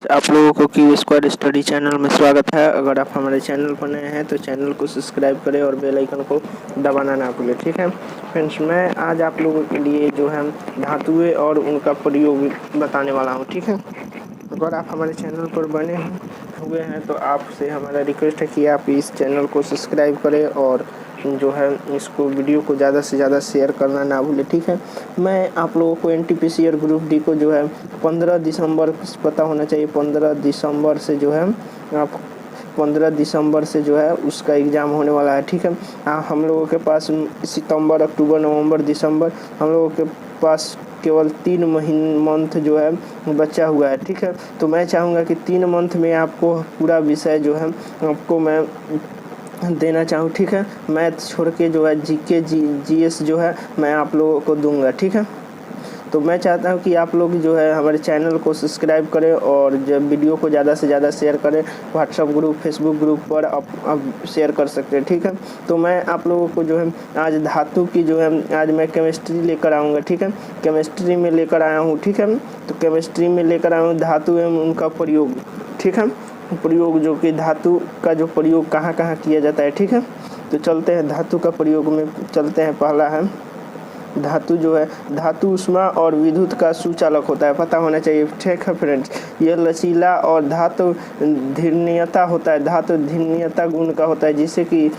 आप लोगों को क्यू स्क्वाड स्टडी चैनल में स्वागत है। अगर आप हमारे चैनल पर नए हैं तो चैनल को सब्सक्राइब करें और बेल आइकन को दबाना ना भूलें। ठीक है फ्रेंड्स, मैं आज आप लोगों के लिए जो है धातुएं और उनका प्रयोग बताने वाला हूं। ठीक है, अगर आप हमारे चैनल पर बने हुए हैं तो आपसे हमारा रिक्वेस्ट है कि आप इस चैनल को सब्सक्राइब करें और जो है इसको वीडियो को ज़्यादा से ज़्यादा शेयर करना ना भूलें। ठीक है, मैं आप लोगों को एनटीपीसी और ग्रुप डी को जो है 15 दिसंबर पता होना चाहिए। 15 दिसंबर से जो है आप 15 दिसंबर से जो है उसका एग्ज़ाम होने वाला है। ठीक है, हम लोगों के पास सितंबर, अक्टूबर, नवंबर, दिसंबर हम लोगों के पास केवल 3 मंथ जो है बचा हुआ है। ठीक है, तो मैं चाहूँगा कि 3 मंथ में आपको पूरा विषय जो है आपको मैं देना चाहूँ। ठीक है, मैथ छोड़ के जो है जीके जीएस जो है मैं आप लोगों को दूंगा। ठीक है, तो मैं चाहता हूँ कि आप लोग जो है हमारे चैनल को सब्सक्राइब करें और जब वीडियो को ज़्यादा से ज़्यादा शेयर करें। व्हाट्सएप ग्रुप, फेसबुक ग्रुप पर आप शेयर कर सकते हैं। ठीक है, तो मैं आप लोगों को जो है आज धातु की जो है आज मैं केमिस्ट्री लेकर आऊँगा। ठीक है, केमिस्ट्री में लेकर आया हूँ। ठीक है, तो केमिस्ट्री में लेकर आया हूँ धातु एवं उनका प्रयोग। ठीक है, प्रयोग जो कि धातु का जो प्रयोग कहाँ कहाँ किया जाता है। ठीक है, तो चलते हैं धातु का प्रयोग में चलते हैं। पहला है धातु जो है धातु ऊष्मा और विद्युत का सुचालक होता है, पता होना चाहिए। ठीक है फ्रेंड्स, यह लचीला और धातु धीर्यता होता है, धातु धीर्यता गुण का होता है, जिससे कि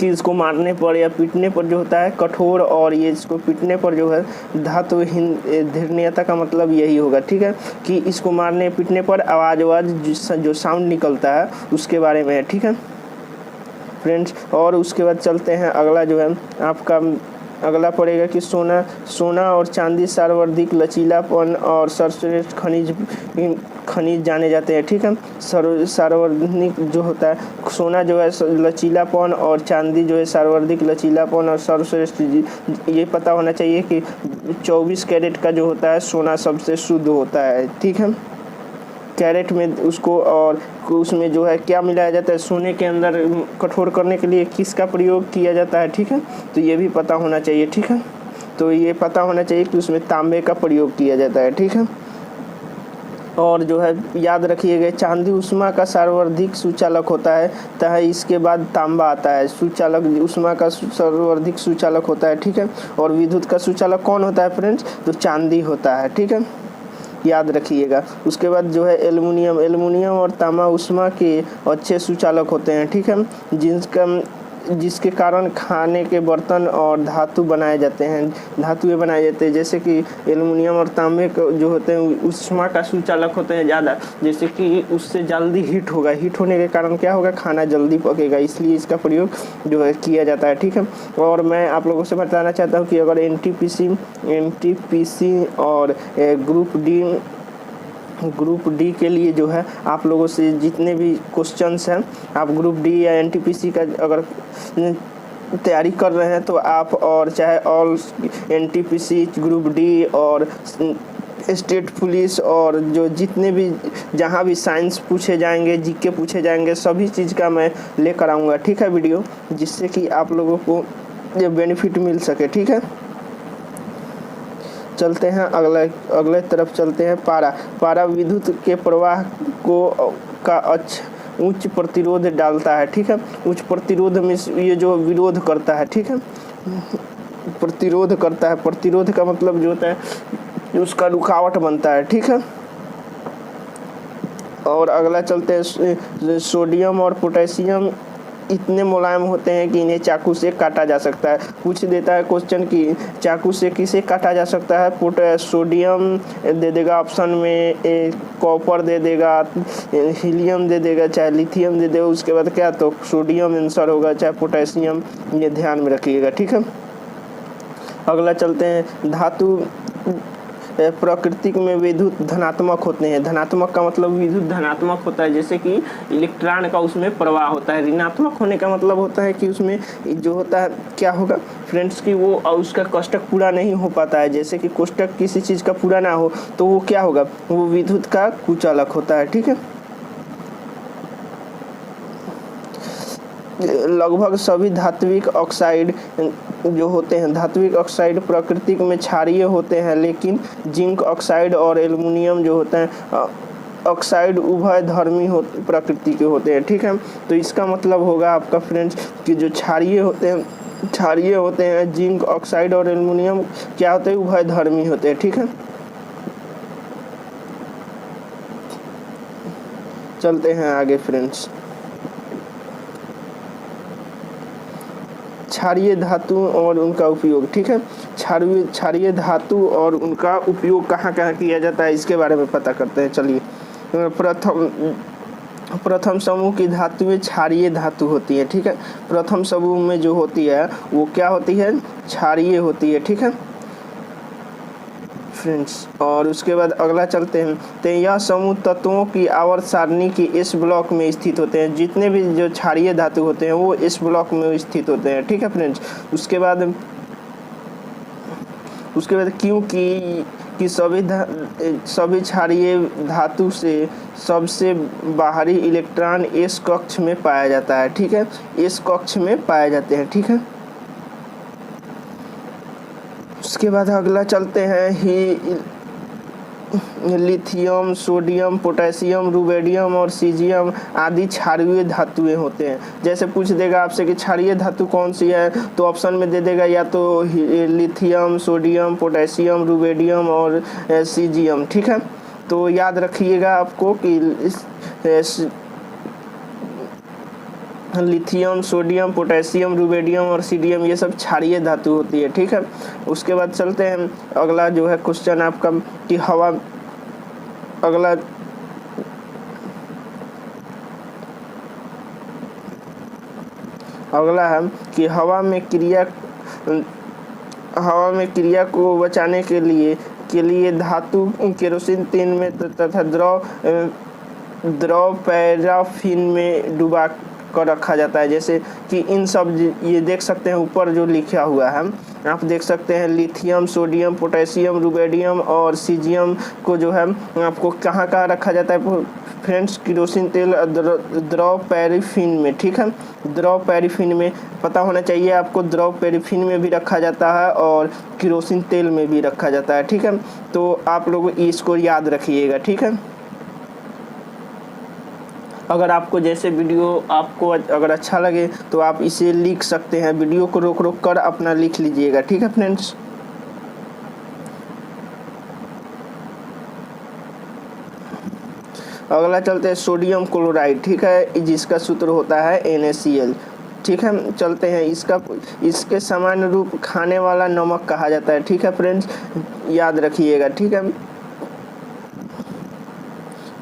इसको मारने पर या पीटने पर जो होता है कठोर, और ये इसको पीटने पर जो है धातु धीर्यता का मतलब यही होगा। ठीक है, कि इसको मारने पीटने पर आवाज़ जो साउंड निकलता है उसके बारे में है। ठीक है फ्रेंड्स, और उसके बाद चलते हैं अगला जो है आपका अगला पड़ेगा कि सोना और चांदी सार्वधिक लचीलापन और सर्वश्रेष्ठ खनिज जाने जाते हैं। ठीक है, सार्वधिक जो होता है सोना जो है लचीलापन और चांदी जो है सार्वधिक लचीलापन और सर्वश्रेष्ठ, ये पता होना चाहिए कि 24 कैरेट का जो होता है सोना सबसे शुद्ध होता है। ठीक है, कैरेट में उसको और उसमें जो है क्या मिलाया जाता है, सोने के अंदर कठोर करने के लिए किसका प्रयोग किया जाता है। ठीक है, तो ये भी पता होना चाहिए। ठीक है, तो ये पता होना चाहिए कि उसमें तांबे का प्रयोग किया जाता है। ठीक है, और जो है याद रखिएगा चांदी ऊष्मा का सर्वाधिक सुचालक होता है, तथा इसके बाद तांबा आता है। सुचालक ऊष्मा का सर्वाधिक सुचालक होता है। ठीक है, और विद्युत का सुचालक कौन होता है फ्रेंड्स, तो चांदी होता है। ठीक है, याद रखिएगा। उसके बाद जो है एल्युमिनियम और तांबा ऊष्मा के अच्छे सुचालक होते हैं। ठीक है, जिसके कारण खाने के बर्तन और धातुएं बनाए जाते हैं, जैसे कि एल्युमिनियम और तांबे जो होते हैं ऊष्मा का सुचालक होते हैं ज़्यादा, जैसे कि उससे जल्दी हीट होगा, हीट होने के कारण क्या होगा, खाना जल्दी पकेगा, इसलिए इसका प्रयोग जो है किया जाता है। ठीक है, और मैं आप लोगों से बताना चाहता हूँ कि अगर एनटीपीसी और ग्रुप डी के लिए जो है आप लोगों से जितने भी क्वेश्चंस हैं, आप ग्रुप डी या एनटीपीसी का अगर तैयारी कर रहे हैं तो आप, और चाहे ऑल एनटीपीसी, ग्रुप डी और स्टेट पुलिस और जो जितने भी जहाँ भी साइंस पूछे जाएंगे, जीके पूछे जाएंगे, सभी चीज़ का मैं लेकर आऊँगा। ठीक है वीडियो, जिससे कि आप लोगों को ये बेनिफिट मिल सके। ठीक है, चलते हैं अगले तरफ चलते हैं। पारा विद्युत के प्रवाह का उच्च प्रतिरोध डालता है। ठीक है, उच्च प्रतिरोध में ये जो विरोध करता है। ठीक है, प्रतिरोध करता है, प्रतिरोध का मतलब जो होता है उसका रुकावट बनता है। ठीक है, और अगला चलते हैं सोडियम और पोटेशियम इतने मुलायम होते हैं कि इन्हें चाकू से काटा जा सकता है। पूछ देता है क्वेश्चन कि चाकू से किसे काटा जा सकता है, सोडियम दे देगा ऑप्शन में, कॉपर दे देगा, हीलियम दे देगा, चाहे लिथियम दे देगा, उसके बाद क्या, तो सोडियम आंसर होगा, चाहे पोटेशियम, ये ध्यान में रखिएगा। ठीक है, अगला चलते हैं धातु प्राकृतिक में विद्युत धनात्मक होते हैं। धनात्मक का मतलब विद्युत धनात्मक होता है, जैसे कि इलेक्ट्रॉन का उसमें प्रवाह होता है। ऋणात्मक होने का मतलब होता है कि उसमें जो होता है क्या होगा फ्रेंड्स, कि वो उसका कोष्टक पूरा नहीं हो पाता है, जैसे कि कोष्टक किसी चीज़ का पूरा ना हो तो वो क्या होगा, वो विद्युत का कुचालक होता है। ठीक है, लगभग सभी धात्विक ऑक्साइड जो होते हैं, धात्विक ऑक्साइड प्रकृति में क्षारीय होते हैं, लेकिन जिंक ऑक्साइड और एल्युमिनियम जो होते हैं ऑक्साइड उभयधर्मी प्रकृति के होते हैं। ठीक है, तो इसका मतलब होगा आपका फ्रेंड्स कि जो क्षारीय होते हैं जिंक ऑक्साइड और एल्युमिनियम क्या होते हैं, उभयधर्मी होते हैं। ठीक है, चलते हैं आगे फ्रेंड्स। क्षारीय धातु और उनका उपयोग। ठीक है, क्षारीय धातु और उनका उपयोग कहाँ कहाँ किया जाता है इसके बारे में पता करते हैं। चलिए, प्रथम समूह की धातुएं क्षारीय धातु होती है। ठीक है, प्रथम समूह में जो होती है वो क्या होती है, क्षारीय होती है। ठीक है फ्रेंड्स, और उसके बाद अगला चलते हैं। तो यह समूह तत्वों की आवर्त सारणी की इस ब्लॉक में स्थित होते हैं। जितने भी जो क्षारीय धातु होते हैं वो इस ब्लॉक में स्थित होते हैं। ठीक है फ्रेंड्स, उसके बाद क्योंकि सभी क्षारीय धातु से सबसे बाहरी इलेक्ट्रॉन एस कक्ष में पाया जाता है। ठीक है, एस कक्ष में पाए जाते हैं। ठीक है, उसके बाद अगला चलते हैं लिथियम, सोडियम, पोटेशियम, रुबेडियम और सीजियम आदि क्षारीय धातुएं होते हैं। जैसे पूछ देगा आपसे कि क्षारीय धातु कौन सी है, तो ऑप्शन में दे देगा या तो लिथियम, सोडियम, पोटेशियम, रुबेडियम और सीजियम। ठीक है, तो याद रखिएगा आपको कि लिथियम, सोडियम, पोटेशियम, रुबेडियम और सीडियम ये सब क्षारीय धातु होती है। ठीक है, उसके बाद चलते हैं अगला जो है क्वेश्चन आपका कि अगला है कि हवा में क्रिया को बचाने के लिए धातु केरोसिन तेल में तथा द्रव पैराफिन में डुबा कर रखा जाता है। जैसे कि इन सब ये देख सकते हैं ऊपर जो लिखा हुआ है, आप देख सकते हैं लिथियम, सोडियम, पोटेशियम, रुबेडियम और सीजियम को जो है आपको कहाँ कहाँ रखा जाता है फ्रेंड्स, केरोसिन तेल द्रव पैराफिन में। ठीक है, द्रव पैराफिन में पता होना चाहिए आपको, द्रव पैराफिन में भी रखा जाता है और केरोसिन तेल में भी रखा जाता है। ठीक है, तो आप लोग इसको याद रखिएगा। ठीक है, अगर आपको जैसे वीडियो आपको अगर अच्छा लगे तो आप इसे लिख सकते हैं, वीडियो को रोक कर अपना लिख लीजिएगा। ठीक है फ्रेंड्स, अगला चलते हैं सोडियम क्लोराइड। ठीक है, जिसका सूत्र होता है NaCl। ठीक है, चलते हैं इसके सामान्य रूप खाने वाला नमक कहा जाता है। ठीक है फ्रेंड्स, याद रखिएगा। ठीक है,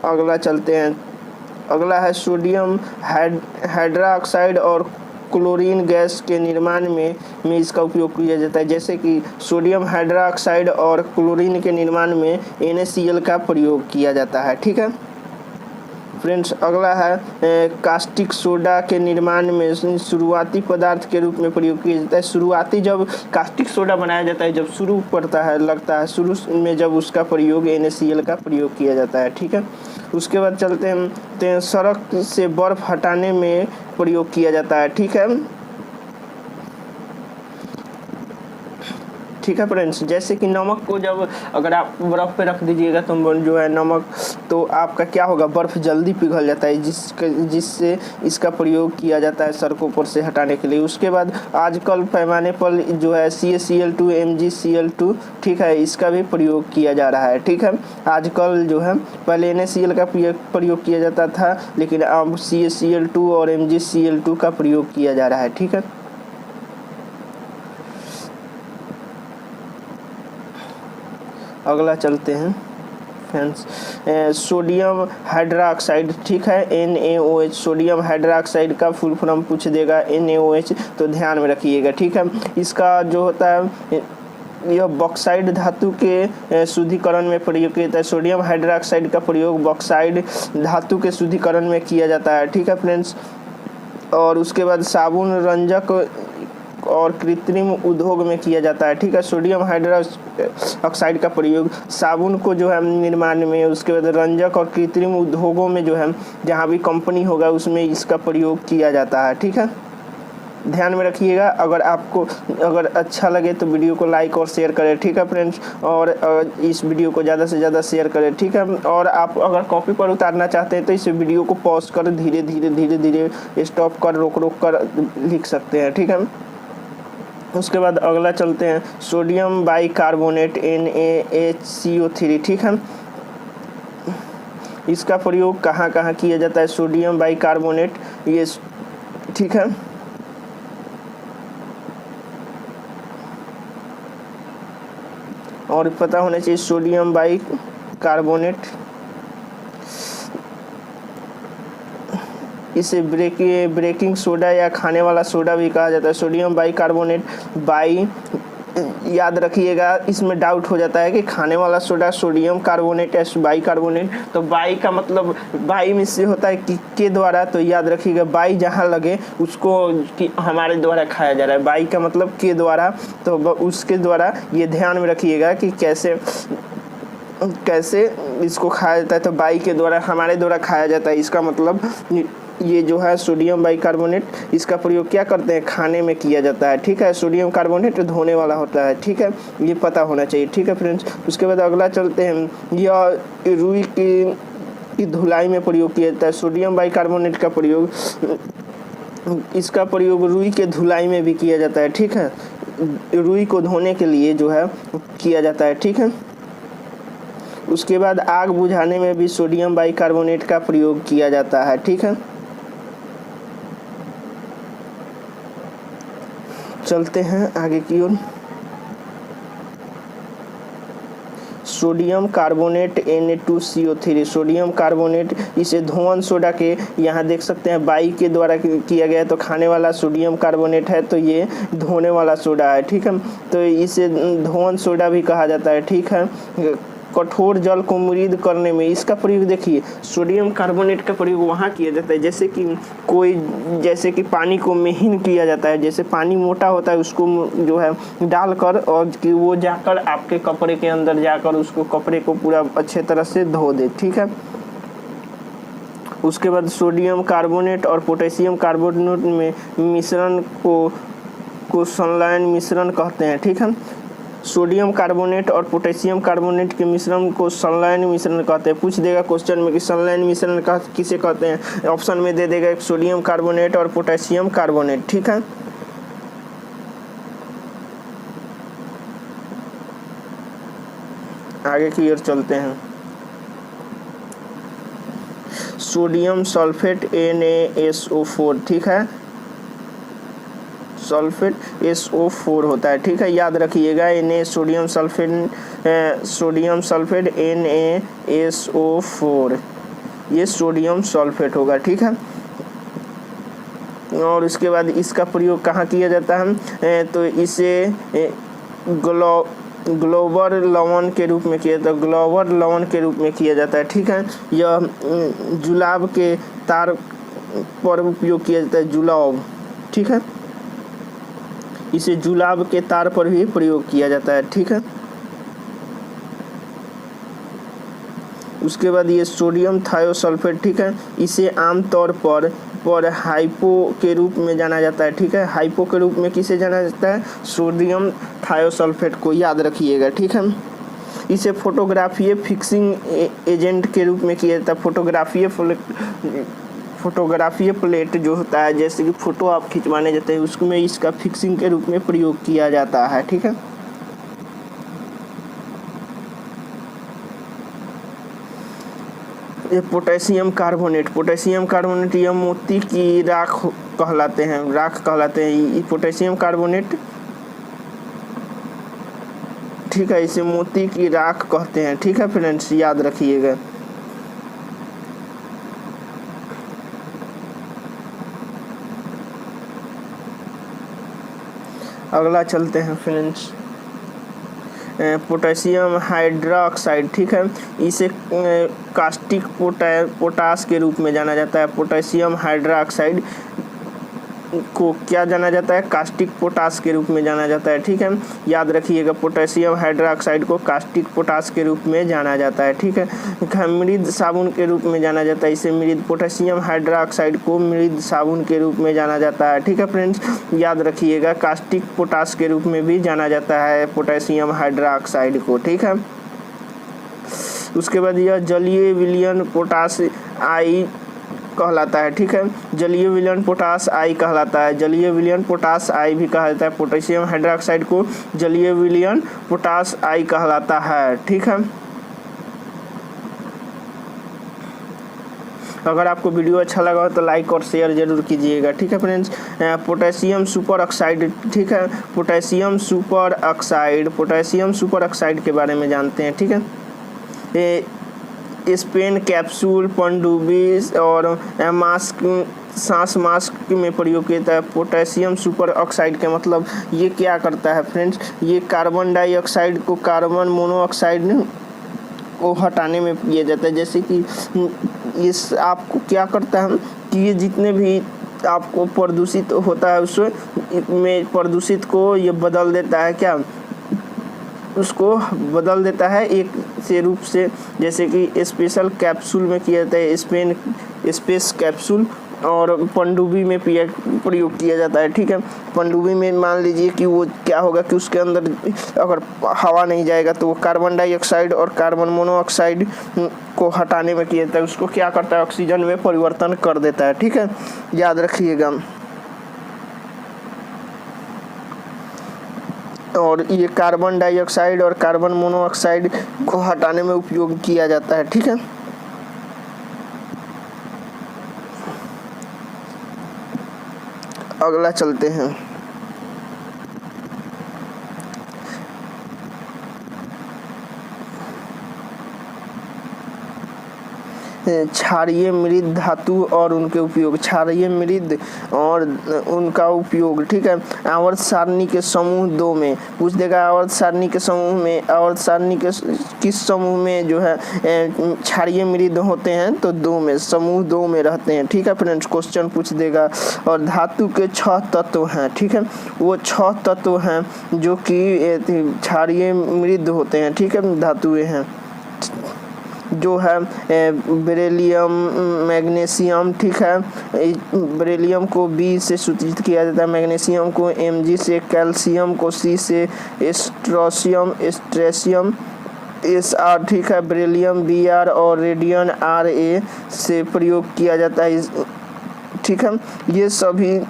अगला चलते हैं, अगला है सोडियम हाइड्रोक्साइड और क्लोरीन गैस के निर्माण में इसका उपयोग किया जाता है। जैसे कि सोडियम हाइड्रोक्साइड और क्लोरीन के निर्माण में NaCl का प्रयोग किया जाता है। ठीक है फ्रेंड्स, अगला है कास्टिक सोडा के निर्माण में शुरुआती पदार्थ के रूप में प्रयोग किया जाता है। शुरुआती जब कास्टिक सोडा बनाया जाता है, जब शुरू पड़ता है लगता है शुरू में जब उसका प्रयोग NaCl का प्रयोग किया जाता है। ठीक है, उसके बाद चलते हैं सड़क से बर्फ हटाने में प्रयोग किया जाता है। ठीक है, ठीक है फ्रेंड्स, जैसे कि नमक को जब अगर आप बर्फ़ पे रख दीजिएगा तो जो है नमक, तो आपका क्या होगा, बर्फ़ जल्दी पिघल जाता है, जिससे इसका प्रयोग किया जाता है सड़कों पर से हटाने के लिए। उसके बाद आजकल पैमाने पर जो है CaCl2, MgCl2, ठीक है, इसका भी प्रयोग किया जा रहा है। ठीक है, आजकल जो है पहले NaCl का प्रयोग किया जाता था, लेकिन अब CaCl2 और MgCl2 का प्रयोग किया जा रहा है। ठीक है, अगला चलते हैं फ्रेंड्स सोडियम हाइड्रोक्साइड। ठीक है, NaOH, सोडियम हाइड्रोक्साइड का फुल फॉर्म पूछ देगा NaOH, तो ध्यान में रखिएगा। ठीक है, इसका जो होता है यह बॉक्साइड धातु के शुद्धिकरण में प्रयोग किया जाता है। सोडियम हाइड्रोक्साइड का प्रयोग बॉक्साइड धातु के शुद्धिकरण में किया जाता है। ठीक है फ्रेंड्स, और उसके बाद साबुन रंजक और कृत्रिम उद्योग में किया जाता है। ठीक है, सोडियम हाइड्रोक्साइड का प्रयोग साबुन को जो है निर्माण में, उसके बाद रंजक और कृत्रिम उद्योगों में जो है जहाँ भी कंपनी होगा उसमें इसका प्रयोग किया जाता है। ठीक है, ध्यान में रखिएगा। अगर अच्छा लगे तो वीडियो को लाइक और शेयर करें। ठीक है फ्रेंड्स, और इस वीडियो को ज़्यादा से ज़्यादा शेयर करें। ठीक है, और आप अगर कॉपी पर उतारना चाहते हैं तो इस वीडियो को पॉज कर धीरे धीरे स्टॉप कर रोक कर लिख सकते हैं। ठीक है, उसके बाद अगला चलते हैं, सोडियम बाइकार्बोनेट NaHCO3। ठीक है, इसका प्रयोग कहाँ कहाँ किया जाता है? सोडियम बाइकार्बोनेट ये, ठीक है, और पता होना चाहिए सोडियम बाइकार्बोनेट, इसे ब्रेकिंग सोडा या खाने वाला सोडा भी कहा जाता है। सोडियम बाइकार्बोनेट याद रखिएगा, इसमें डाउट हो जाता है कि खाने वाला सोडा सोडियम कार्बोनेट या बाइकार्बोनेट, तो बाई का मतलब बाई में से होता है कि के द्वारा, तो याद रखिएगा बाई जहाँ लगे उसको कि हमारे द्वारा खाया जा रहा है, बाई का मतलब के द्वारा, तो उसके द्वारा ये ध्यान में रखिएगा कि कैसे इसको खाया जाता है। तो बाई के द्वारा, हमारे द्वारा खाया जाता है, इसका मतलब ये जो है सोडियम बाइकार्बोनेट, इसका प्रयोग क्या करते हैं? खाने में किया जाता है। ठीक है, सोडियम कार्बोनेट धोने वाला होता है। ठीक है, ये पता होना चाहिए। ठीक है फ्रेंड्स, उसके बाद अगला चलते हैं, यह रुई की धुलाई में प्रयोग किया जाता है। सोडियम बाइकार्बोनेट का प्रयोग, इसका प्रयोग रुई के धुलाई में भी किया जाता है। ठीक है, रुई को धोने के लिए जो है किया जाता है। ठीक है, उसके बाद आग बुझाने में भी सोडियम बाइकार्बोनेट का प्रयोग किया जाता है। ठीक है, चलते हैं आगे की ओर, sodium carbonate Na2CO3। Sodium carbonate, इसे धोवन सोडा के, यहाँ देख सकते हैं बाई के द्वारा किया गया है, तो खाने वाला सोडियम कार्बोनेट है, तो ये धोने वाला सोडा है। ठीक है, तो इसे धोवन सोडा भी कहा जाता है। ठीक है, कठोर जल को मुरीद करने में इसका प्रयोग देखिए, सोडियम कार्बोनेट का प्रयोग वहाँ किया जाता है जैसे कि पानी को महीन किया जाता है, जैसे पानी मोटा होता है उसको जो है डालकर, और कि वो जाकर आपके कपड़े के अंदर जाकर उसको कपड़े को पूरा अच्छे तरह से धो दे। ठीक है, उसके बाद सोडियम कार्बोनेट और पोटेशियम कार्बोनेट में मिश्रण को संलयन मिश्रण कहते हैं। ठीक है, सोडियम कार्बोनेट और पोटेशियम कार्बोनेट के मिश्रण को संलयन मिश्रण कहते हैं। पूछ देगा क्वेश्चन में कि संलयन मिश्रण किसे कहते हैं, ऑप्शन में दे देगा सोडियम कार्बोनेट और पोटेशियम कार्बोनेट। ठीक है, आगे की ओर चलते हैं, सोडियम सल्फेट NaSO4। ठीक है, सल्फेट SO4 होता है। ठीक है, याद रखिएगा, सोडियम सल्फेट NaSO4, ये सोडियम सल्फेट होगा। ठीक है, और उसके बाद इसका प्रयोग कहाँ किया जाता है? तो इसे ग्लोबर लवण के रूप में किया जाता है, ग्लोबर लवण के रूप में किया जाता है। ठीक है, यह जुलाब के तार पर उपयोग किया जाता है, जुलाब। ठीक है, इसे जुलाब के तार पर भी प्रयोग किया जाता है। ठीक है, उसके बाद ये सोडियम थायोसल्फेट। ठीक है, इसे आमतौर पर हाइपो के रूप में जाना जाता है। ठीक है, हाइपो के रूप में किसे जाना जाता है? सोडियम थायोसल्फेट को, याद रखिएगा। ठीक है, इसे फोटोग्राफीय फिक्सिंग एजेंट के रूप में किया जाता है। फोटोग्राफीय प्लेट जो होता है, जैसे कि फोटो आप खिंचवाने जाते हैं, उसमें इसका फिक्सिंग के रूप में प्रयोग किया जाता है। ठीक है, ये पोटेशियम कार्बोनेट यह मोती की राख कहलाते हैं, पोटेशियम कार्बोनेट। ठीक है, इसे मोती की राख कहते हैं। ठीक है फ्रेंड्स, याद रखिएगा। अगला चलते हैं फ्रेंड्स, पोटेशियम हाइड्रोक्साइड। ठीक है, इसे कास्टिक पोटास के रूप में जाना जाता है। पोटेशियम हाइड्रोक्साइड को क्या जाना जाता है, कास्टिक पोटास के रूप में जाना जाता है। ठीक है, याद रखिएगा, पोटेशियम हाइड्रोक्साइड को कास्टिक पोटास के रूप में जाना जाता है। ठीक है, मृद साबुन के रूप में जाना जाता है इसे मृद, पोटेशियम हाइड्रोक्साइड को मृद साबुन के रूप में जाना जाता है। ठीक है फ्रेंड्स, याद रखिएगा, कास्टिक पोटास के रूप में भी जाना जाता है पोटेशियम हाइड्रोक्साइड को। ठीक है, उसके बाद यह जलीय विलयन पोटास आई कहलाता है। ठीक है, जलीय विलयन पोटास आई कहलाता है, जलीय विलयन पोटास आई भी कहा जाता है। पोटेशियम हाइड्रोक्साइड को जलीय विलयन पोटास आई कहलाता है। ठीक है, अगर आपको वीडियो अच्छा लगा हो तो लाइक और शेयर जरूर कीजिएगा। ठीक है फ्रेंड्स, पोटेशियम सुपर ऑक्साइड, ठीक है, potassium super oxide, potassium super oxide के बारे में जानते हैं। ठीक है, स्पेन कैप्सूल, पनडुब्बी और मास्क, सांस मास्क में प्रयोग किया जाता है। पोटेशियम सुपर ऑक्साइड का मतलब ये क्या करता है फ्रेंड्स, ये कार्बन डाइऑक्साइड को कार्बन मोनोऑक्साइड को हटाने में किया जाता है। जैसे कि इस आपको क्या करता है कि ये जितने भी आपको प्रदूषित होता है उसमें प्रदूषित को ये बदल देता है, क्या उसको बदल देता है एक से रूप से, जैसे कि स्पेशल कैप्सूल में किया जाता है, स्पेस कैप्सूल, और पनडुब्बी में प्रयोग किया जाता है। ठीक है, पनडुब्बी में मान लीजिए कि वो क्या होगा कि उसके अंदर अगर हवा नहीं जाएगा तो वो कार्बन डाइऑक्साइड और कार्बन मोनोऑक्साइड को हटाने में किया जाता है, उसको क्या करता है, ऑक्सीजन में परिवर्तन कर देता है। ठीक है, याद रखिएगा। और ये कार्बन डाइऑक्साइड और कार्बन मोनोऑक्साइड को हटाने में उपयोग किया जाता है। ठीक है, अगला चलते हैं। क्षारीय मृद धातु और उनके उपयोग, क्षारीय मृद और उनका उपयोग। ठीक है, आवर्त सारणी के समूह 2 में पूछ देगा, आवर्त सारणी के समूह में, आवर्त सारणी के किस समूह में जो है क्षारीय मृद होते हैं, तो 2 में, समूह 2 में रहते हैं। ठीक है फ्रेंड्स, क्वेश्चन पूछ देगा। और धातु के 6 तत्व हैं। ठीक है, वो 6 तत्व हैं जो कि क्षारीय मृद होते हैं। ठीक है, धातुएं हैं जो है बेरिलियम, मैग्नीशियम। ठीक है, बेरिलियम को B से सूचित किया जाता है, मैग्नीशियम को Mg से, कैल्शियम को C से, स्ट्रेशियम Sr। ठीक है, बेरिलियम Br और रेडियम Ra से प्रयोग किया जाता है। ठीक है, ये सभी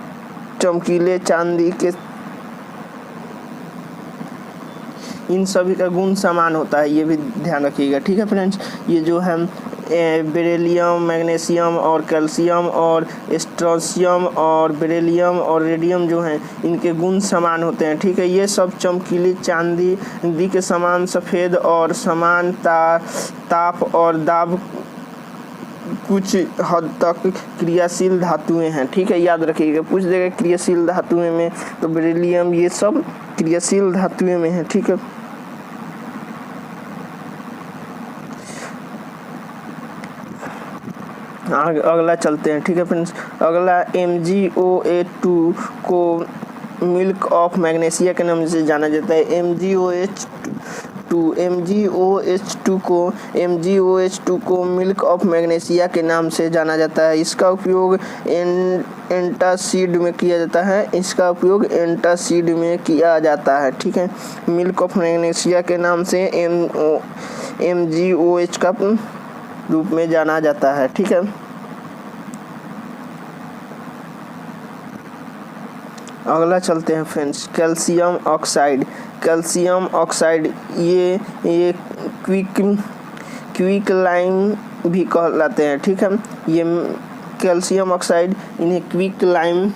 चमकीले चांदी के, इन सभी का गुण समान होता है, ये भी ध्यान रखिएगा। ठीक है फ्रेंड्स, ये जो है बेरिलियम, मैग्नीशियम और कैल्शियम और स्ट्रोंशियम और बेरिलियम और रेडियम जो हैं इनके गुण समान होते हैं। ठीक है, ये सब चमकीली चांदी के समान सफ़ेद और समान ताप और दाब कुछ हद तक क्रियाशील धातुएं हैं। ठीक है, याद रखिएगा, पूछ देगा क्रियाशील धातुएं में, तो बेरिलियम ये सब क्रियाशील धातुएं में है। ठीक है, अगला चलते हैं। ठीक है फ्रेंड्स, अगला MgOH2 को मिल्क ऑफ मैग्नीशिया के नाम से जाना जाता है। MgOH2 को मिल्क ऑफ मैग्नीशिया के नाम से जाना जाता है। इसका उपयोग एंटासिड में किया जाता है, इसका उपयोग एंटासिड में किया जाता है। ठीक है, मिल्क ऑफ मैग्नीशिया के नाम से MgOH का रूप में जाना जाता है। ठीक है, अगला चलते हैं friends, calcium oxide. Calcium oxide ये क्विक लाइम भी कहलाते हैं। ठीक है, ये कैल्शियम ऑक्साइड इन्हें क्विक लाइम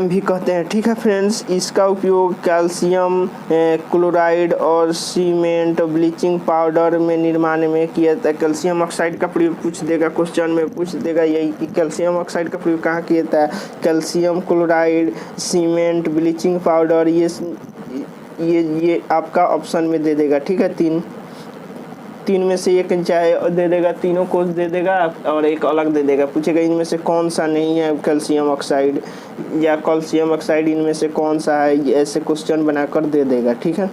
भी कहते हैं। ठीक है फ्रेंड्स, इसका उपयोग कैल्शियम क्लोराइड और सीमेंट, ब्लीचिंग पाउडर में निर्माण में किया जाता है। कैल्शियम ऑक्साइड का प्रयोग पूछ देगा, क्वेश्चन में पूछ देगा यही कि कैल्शियम ऑक्साइड का प्रयोग कहाँ किया जाता है। Calcium chloride, cement, bleaching powder, ये आपका ऑप्शन में दे देगा। ठीक है, 3 तीन में से एक चाहे दे देगा, तीनों को दे देगा और एक अलग दे देगा। पूछेगा इनमें से कौन सा नहीं है कैल्शियम ऑक्साइड या कैल्शियम ऑक्साइड इनमें से कौन सा है, ऐसे क्वेश्चन बनाकर दे देगा। ठीक है,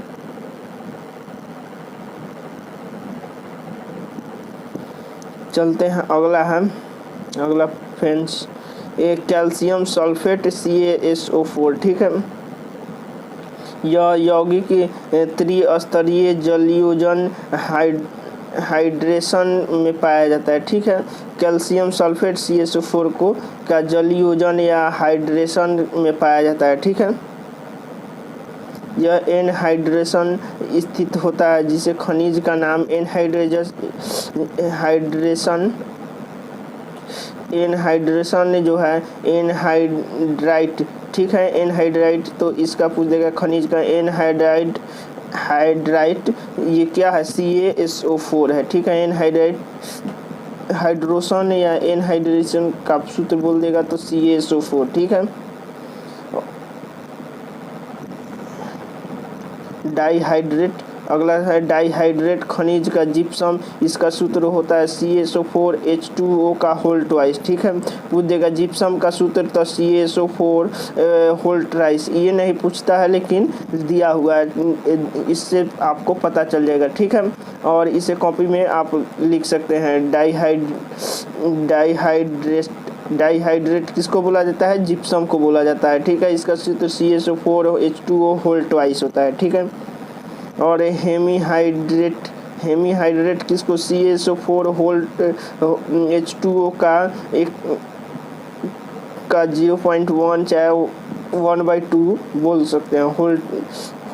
चलते हैं अगला फ्रेंड्स, एक कैल्शियम सल्फेट CaSO4। ठीक है, यह यौगिक त्रिस्तरीय जलयोजन हाइड्रेशन में पाया जाता है। ठीक है, कैल्शियम सल्फेट CaSO4 को का जलयोजन या हाइड्रेशन में पाया जाता है। ठीक है, यह एनहाइड्रेशन स्थित होता है, जिसे खनिज का नाम एनहाइड्रेशन जो है एनहाइड्राइट। ठीक है, एनहाइड्राइट, तो इसका पूछ देगा खनिज का एनहाइड्राइट ये क्या है, CaSO4 है। ठीक है, एनहाइड्राइट हाइड्रोशन या एनहाइड्रेशन का सूत्र बोल देगा तो CaSO4। ठीक है, डाइहाइड्रेट, अगला है डाइहाइड्रेट खनिज का जिप्सम, इसका सूत्र होता है CaSO4H2O का होल ट्वाइस। ठीक है, पूछ देगा जिप्सम का सूत्र तो CaSO4 होल ट्वाइस, ये नहीं पूछता है लेकिन दिया हुआ है, इससे आपको पता चल जाएगा। ठीक है, और इसे कॉपी में आप लिख सकते हैं। डाइहाइड्रेट किसको बोला जाता है, जिप्सम को बोला जाता है। ठीक है, इसका सूत्र CaSO4H2O होल ट्वाइस होता है। ठीक है, और हेमीहाइड्रेट किसको, CaSO4 होल H2O का 0.1 चाहे 1/2 बोल सकते हैं,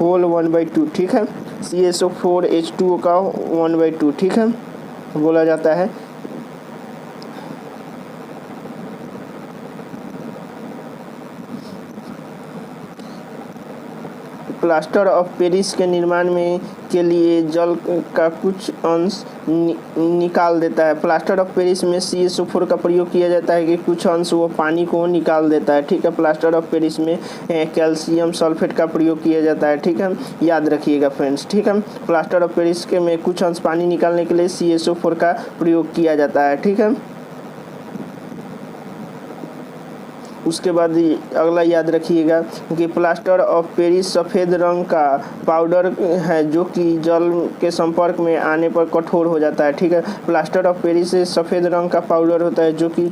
होल 1/2। ठीक है, CaSO4H2O का 1/2। ठीक है, बोला जाता है। प्लास्टर ऑफ पेरिस के निर्माण में के लिए जल का कुछ अंश निकाल देता है। प्लास्टर ऑफ पेरिस में CaSO4 का प्रयोग किया जाता है कि कुछ अंश वो पानी को निकाल देता है। ठीक है, प्लास्टर ऑफ पेरिस में कैल्शियम सल्फेट का प्रयोग किया जाता है। ठीक है, याद रखिएगा फ्रेंड्स। ठीक है, प्लास्टर ऑफ पेरिस के में कुछ अंश पानी निकालने के लिए CaSO4 का प्रयोग किया जाता है। ठीक है, उसके बाद अगला याद रखिएगा कि प्लास्टर ऑफ पेरिस सफ़ेद रंग का पाउडर है जो कि जल के संपर्क में आने पर कठोर हो जाता है। ठीक है, प्लास्टर ऑफ पेरिस सफ़ेद रंग का पाउडर होता है जो कि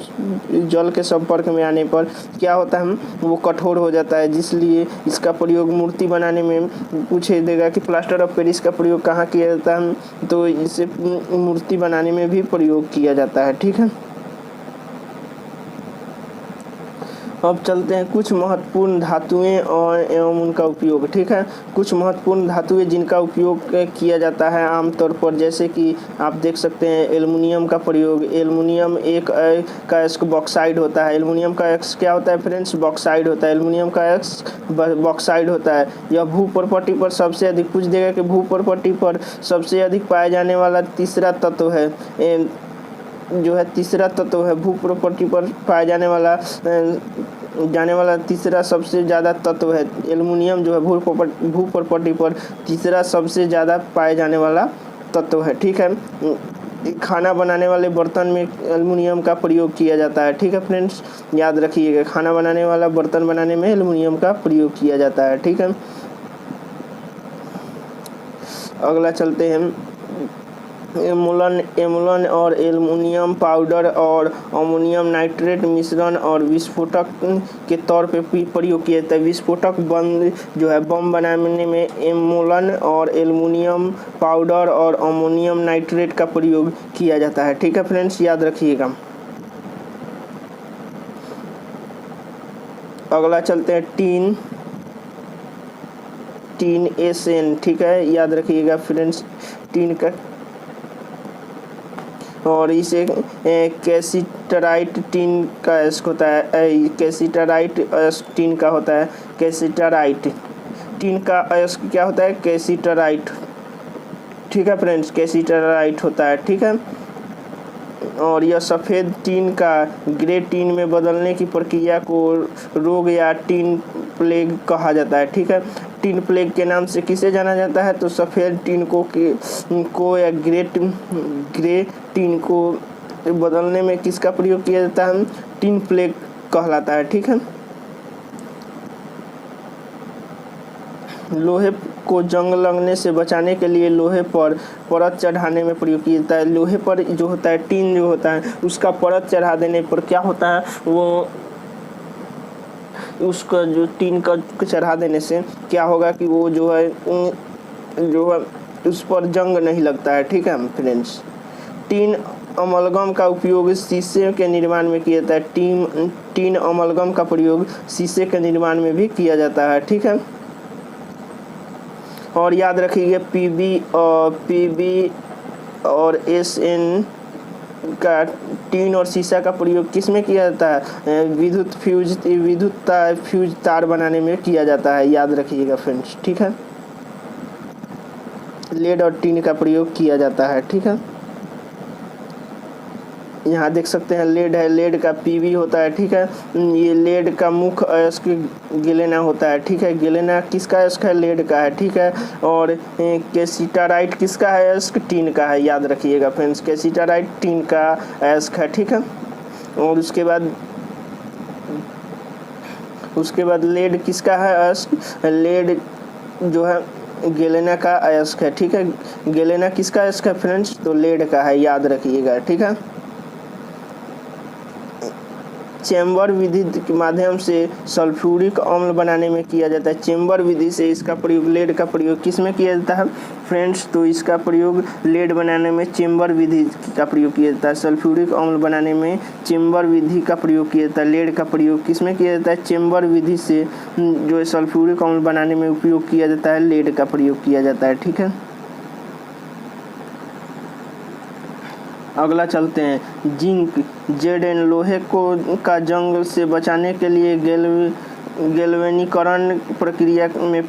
जल के संपर्क में आने पर क्या होता है, वो कठोर हो जाता है, जिसलिए इसका प्रयोग मूर्ति बनाने में पूछ देगा कि प्लास्टर ऑफ पेरिस का प्रयोग कहाँ किया जाता है, तो इसे मूर्ति बनाने में भी प्रयोग किया जाता है। ठीक है, अब चलते हैं कुछ महत्वपूर्ण धातुएं और एवं उनका उपयोग। ठीक है, कुछ महत्वपूर्ण धातुएं जिनका उपयोग किया जाता है आमतौर पर, जैसे कि आप देख सकते हैं एल्युमिनियम का प्रयोग। एल्युमिनियम एक का बॉक्साइड होता है। एल्युमिनियम का एक्स क्या होता है फ्रेंड्स, बॉक्साइड होता है। एल्युमिनियम का एक्स बॉक्साइड होता है। यह भूप्रपट्टी पर सबसे अधिक, पूछ देगा कि भूप्रपट्टी पर सबसे अधिक पाया जाने वाला तीसरा तत्व है, जो है तीसरा तत्व है भूप्रपट्टी पर पाया जाने वाला तीसरा सबसे ज़्यादा तत्व है एल्युमिनियम, जो है भूप्रपट्टी पर तीसरा सबसे ज़्यादा पाया जाने वाला तत्व है। ठीक है, खाना बनाने वाले बर्तन में एल्युमिनियम का प्रयोग किया जाता है। ठीक है फ्रेंड्स, याद रखिएगा, खाना बनाने वाला बर्तन बनाने में एल्युमिनियम का प्रयोग किया जाता है। ठीक है, अगला चलते हैं एमुलन और एल्युमिनियम पाउडर और अमोनियम नाइट्रेट मिश्रण और विस्फोटक के तौर पे प्रयोग किया जाता है। विस्फोटक जो है बम बनाने में एमुलन और एल्युमिनियम पाउडर और अमोनियम नाइट्रेट का प्रयोग किया जाता है। ठीक है फ्रेंड्स, याद रखिएगा। अगला चलते हैं टीन SN। ठीक है, याद रखिएगा फ्रेंड्स, टीन का, और इसे कैसिटराइट टीन का होता है, कैसिटराइट टीन का होता है। कैसिटराइट टीन का अयस्क क्या होता है, कैसिटराइट। ठीक है फ्रेंड्स, कैसिटराइट होता है। ठीक है, और यह सफ़ेद टीन का ग्रे टीन में बदलने की प्रक्रिया को रोग या टीन प्लेग कहा जाता है। ठीक है, टिन प्लेग के नाम से किसे जाना जाता है? तो सफ़ेद टिन को या ग्रे टिन को बदलने में किसका प्रयोग किया जाता है? टिन प्लेग कहलाता है। ठीक है, लोहे को जंग लगने से बचाने के लिए लोहे पर परत चढ़ाने में प्रयोग किया जाता है। लोहे पर जो होता है टिन जो होता है उसका परत चढ़ा देने पर क्या होता है, वो उसका जो टिन का चढ़ा देने से क्या होगा कि वो जो है उस पर जंग नहीं लगता है। ठीक है फ्रेंड्स, टिन अमलगम का उपयोग शीशे के निर्माण में किया जाता है। टिन अमलगम का प्रयोग शीशे के निर्माण में भी किया जाता है। ठीक है, और याद रखिए पीबी और एसएन का टिन और शीशा का प्रयोग किस में किया जाता है? विद्युत फ्यूज तार बनाने में किया जाता है। याद रखिएगा फ्रेंड्स। ठीक है, लेड और टिन का प्रयोग किया जाता है। ठीक है, यहाँ देख सकते हैं लेड है, लेड का पीवी होता है। ठीक है, ये लेड का मुख्य अयस्क गेलेना होता है। ठीक है, गेलेना किसका अयस्क है? लेड का है। ठीक है, और कैसिटाराइट किसका है अयस्क? टिन का है। याद रखिएगा फ्रेंड्स, कैसिटाराइट टिन का अयस्क है। ठीक है, और उसके बाद लेड किसका है अयस्क? लेड जो है गेलेना का अयस्क है। ठीक है, गेलेना किसका अयस्क है फ्रेंड्स? तो लेड का है। याद रखिएगा। ठीक है, चेंबर विधि के माध्यम से सल्फ्यूरिक अम्ल बनाने में किया जाता है। चेंबर विधि से इसका प्रयोग, लेड का प्रयोग किस में किया जाता है फ्रेंड्स? तो इसका प्रयोग लेड बनाने में चेंबर विधि का प्रयोग किया जाता है। सल्फ्यूरिक अम्ल बनाने में चेंबर विधि का प्रयोग किया जाता है। लेड का प्रयोग किस में किया जाता है? चेंबर विधि से जो सल्फ्यूरिक अम्ल बनाने में उपयोग किया जाता है, लेड का प्रयोग किया जाता है। ठीक है, अगला चलते हैं जिंक जेड लोहे को का जंग से बचाने के लिए गैल्वेनीकरण प्रक्रिया में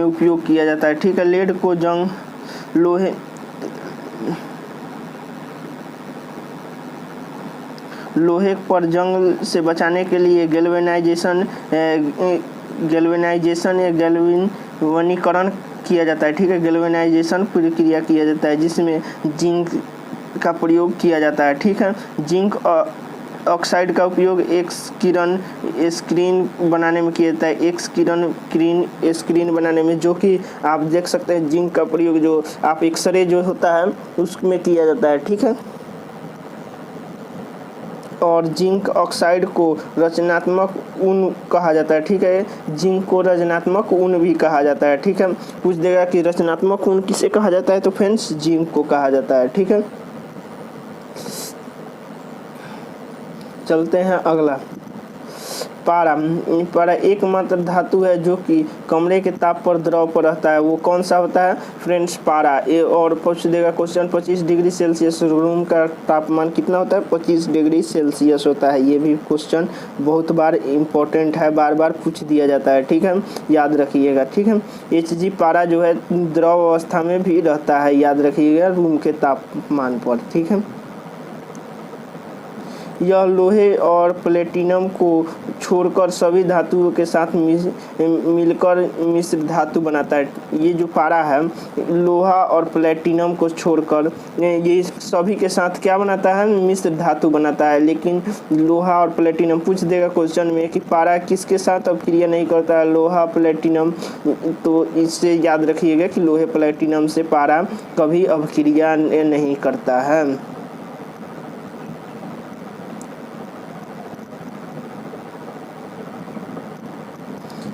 उपयोग किया जाता है। ठीक है, लेड को लोहे पर जंग से बचाने के लिए गैल्वेनाइजेशन या गैल्वेनीकरण किया जाता है। ठीक है, गैल्वेनाइजेशन प्रक्रिया किया जाता है जिसमें जिंक का प्रयोग किया जाता है। ठीक है, जिंक ऑक्साइड का उपयोग एक्स किरण स्क्रीन बनाने में किया जाता है। एक्स किरण स्क्रीन बनाने में, जो कि आप देख सकते हैं जिंक का प्रयोग जो आप एक्सरे जो होता है उसमें किया जाता है। ठीक है, और जिंक ऑक्साइड को रचनात्मक ऊन कहा जाता है। ठीक है, जिंक को रचनात्मक ऊन भी कहा जाता है। ठीक है, पूछ देगा कि रचनात्मक ऊन किसे कहा जाता है? तो फ्रेंड्स जिंक को कहा जाता है। ठीक है, चलते हैं अगला। पारा एकमात्र धातु है जो कि कमरे के ताप पर द्रव पर रहता है। वो कौन सा होता है फ्रेंड्स? पारा। ये और पूछ देगा क्वेश्चन 25 डिग्री सेल्सियस रूम का तापमान कितना होता है? 25 डिग्री सेल्सियस होता है। ये भी क्वेश्चन बहुत बार इम्पोर्टेंट है, बार बार पूछ दिया जाता है। ठीक है, याद रखिएगा। ठीक है, Hg पारा जो है द्रव अवस्था में भी रहता है। याद रखिएगा, रूम के तापमान पर। ठीक है, यह लोहे और प्लेटिनम को छोड़कर सभी धातुओं के साथ मिलकर मिश्र धातु बनाता है। ये जो पारा है लोहा और प्लेटिनम को छोड़कर ये सभी के साथ क्या बनाता है? मिश्र धातु बनाता है। लेकिन लोहा और प्लेटिनम पूछ देगा क्वेश्चन में कि पारा किसके साथ अभिक्रिया नहीं करता है? लोहा प्लेटिनम। तो इससे याद रखिएगा कि लोहे प्लेटिनम से पारा कभी अभिक्रिया नहीं करता है।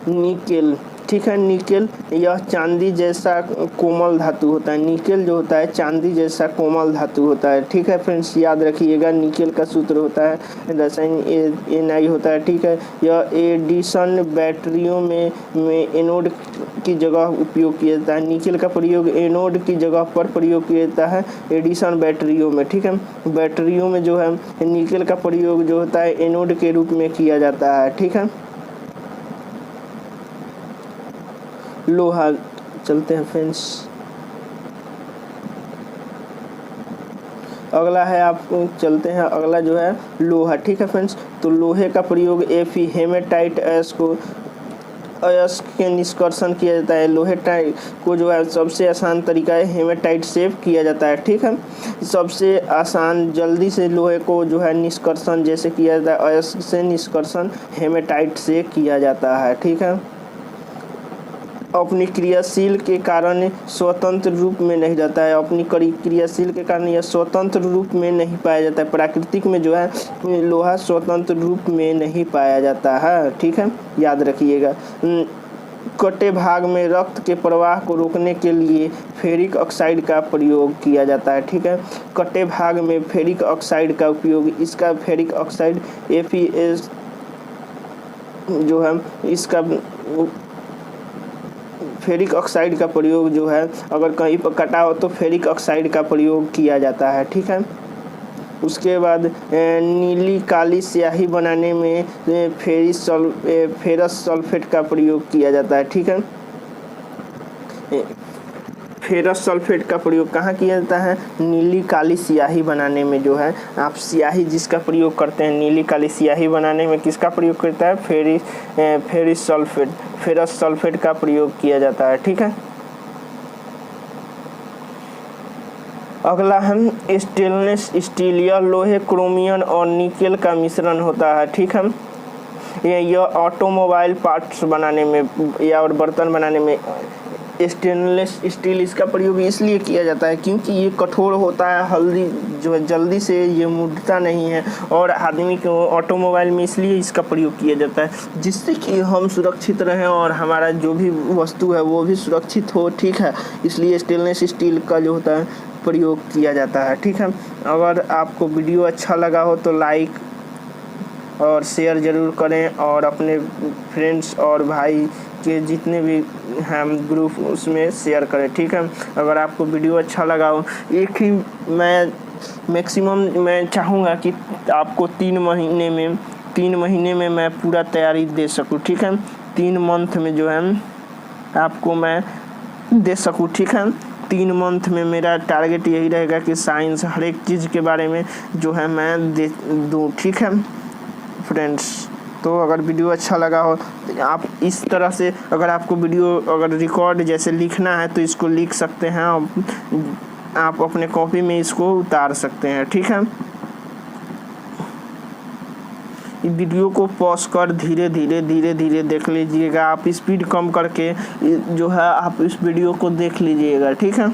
निकेल। ठीक है, निकेल यह चांदी जैसा कोमल धातु होता है। निकेल जो होता है चांदी जैसा कोमल धातु होता है। ठीक है फ्रेंड्स, याद रखिएगा निकेल का सूत्र होता है रसायन Na होता है। ठीक है, यह एडिशन बैटरियों में एनोड की जगह उपयोग किया जाता है। निकेल का प्रयोग एनोड की जगह पर प्रयोग किया जाता है एडिशन बैटरियों में। ठीक है, बैटरियों में जो है निकेल का प्रयोग जो होता है एनोड के रूप में किया जाता है। ठीक है, लोहा। चलते हैं फ्रेंड्स, अगला है आपको चलते हैं अगला जो है लोहा। ठीक है फ्रेंड्स, तो लोहे का प्रयोग Fe हेमेटाइट अयस्क के निष्कर्षण किया जाता है। लोहे को जो है सबसे आसान तरीका है हेमेटाइट से किया जाता है। ठीक है, सबसे आसान जल्दी से लोहे को जो है निष्कर्षण जैसे किया जाता है अयस्क से निष्कर्षण हेमेटाइट से किया जाता है। ठीक है, अपनी क्रियाशील के कारण स्वतंत्र रूप में नहीं रहता है। अपनी क्रियाशील के कारण यह स्वतंत्र रूप में नहीं पाया जाता है। प्राकृतिक में जो है लोहा स्वतंत्र रूप में नहीं पाया जाता है। ठीक है, याद रखिएगा। कटे भाग में रक्त के प्रवाह को रोकने के लिए फेरिक ऑक्साइड का प्रयोग किया जाता है। ठीक है, कटे भाग में फेरिक ऑक्साइड का उपयोग, इसका फेरिक ऑक्साइड FeS जो है इसका फेरिक ऑक्साइड का प्रयोग जो है अगर कहीं पर कटा हो तो फेरिक ऑक्साइड का प्रयोग किया जाता है। ठीक है, उसके बाद नीली काली स्याही बनाने में फेरस सल्फेट का प्रयोग किया जाता है। ठीक है, फेरस सल्फेट का प्रयोग कहाँ किया जाता है? नीली काली स्याही बनाने में जो है आप स्याही जिसका प्रयोग करते हैं नीली काली स्याही बनाने में किसका प्रयोग करता है? फेरस सल्फेट का प्रयोग किया जाता है। ठीक है, अगला हम स्टेनलेस स्टील, यह लोहे क्रोमियम और निकेल का मिश्रण होता है। ठीक है, यह ऑटोमोबाइल पार्ट्स बनाने में या और बर्तन बनाने में स्टेनलेस स्टील इसका प्रयोग इसलिए किया जाता है क्योंकि ये कठोर होता है, हल्दी जो है जल्दी से ये मुड़ता नहीं है और आदमी को ऑटोमोबाइल में इसलिए इसका प्रयोग किया जाता है जिससे कि हम सुरक्षित रहें और हमारा जो भी वस्तु है वो भी सुरक्षित हो। ठीक है, इसलिए स्टेनलेस स्टील का जो होता है प्रयोग किया जाता है। ठीक है, अगर आपको वीडियो अच्छा लगा हो तो लाइक और शेयर ज़रूर करें और अपने फ्रेंड्स और भाई के जितने भी हम ग्रुप उसमें शेयर करें। ठीक है, अगर आपको वीडियो अच्छा लगा हो, एक ही मैं चाहूँगा कि आपको 3 महीने में मैं पूरा तैयारी दे सकूँ। ठीक है, 3 मंथ में जो है आपको मैं दे सकूँ। ठीक है, 3 मंथ में मेरा टारगेट यही रहेगा कि साइंस हर एक चीज़ के बारे में जो है मैं दे दूँ। ठीक है फ्रेंड्स, तो अगर वीडियो अच्छा लगा हो तो आप इस तरह से अगर आपको वीडियो अगर रिकॉर्ड जैसे लिखना है तो इसको लिख सकते हैं, आप अपने कॉपी में इसको उतार सकते हैं। ठीक है, वीडियो को पॉज कर धीरे धीरे देख लीजिएगा। आप स्पीड कम करके जो है आप इस वीडियो को देख लीजिएगा। ठीक है,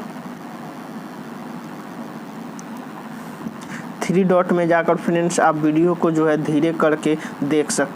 3 डॉट में जाकर फ्रेंड्स आप वीडियो को जो है धीरे करके देख सकते हैं।